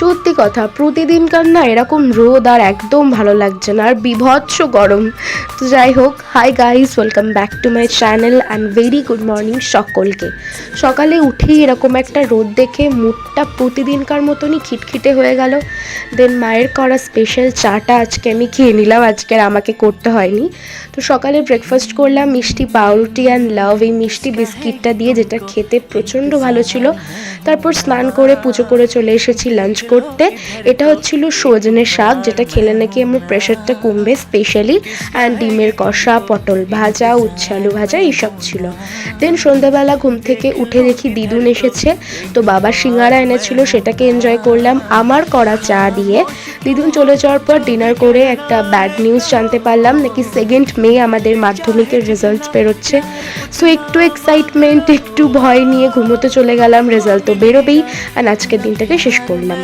সত্যি কথা, প্রতিদিনকার না এরকম রোদ আর একদম ভালো লাগছে না, আর বিভৎস গরম। তো যাই হোক, hi guys, welcome back to my channel and very good morning সকলকে। সকালে উঠেই এরকম একটা রোদ দেখে মুডটা প্রতিদিনকার মতনই খিটখিটে হয়ে গেল। দেন মায়ের করা স্পেশাল চাটা আজকে আমি খেয়ে নিলাম, আজকে আর আমাকে করতে হয়নি। তো সকালে ব্রেকফাস্ট করলাম মিষ্টি পাউরুটি অ্যান্ড লাভ, এই মিষ্টি বিস্কিটটা দিয়ে, যেটা খেতে প্রচণ্ড ভালো ছিল। তারপর স্নান করে পুজো করে চলে এসেছি লাঞ্চ করতে। এটা হচ্ছিল সজনে শাক, যেটা খেলে নাকি আমার প্রেশারটা কমবে স্পেশালি, অ্যান্ড ডিমের কষা, পটল ভাজা, উচ্ছে আলু ভাজা, এইসব ছিল। দেন সন্ধ্যাবেলা ঘুম থেকে উঠে দেখি দিদুন এসেছে, তো বাবা সিঙ্গারা এনেছিল, সেটাকে এনজয় করলাম আমার করা চা দিয়ে। দিদুন চলে যাওয়ার পর ডিনার করে একটা ব্যাড নিউজ জানতে পারলাম, নাকি 2nd মে আমাদের মাধ্যমিকের রেজাল্টস বেরোচ্ছে। সো একটু এক্সাইটমেন্ট, একটু ভয় নিয়ে ঘুমোতে চলে গেলাম। রেজাল্ট তো বেরোবেই, আর আজকের দিনটাকে শেষ করলাম।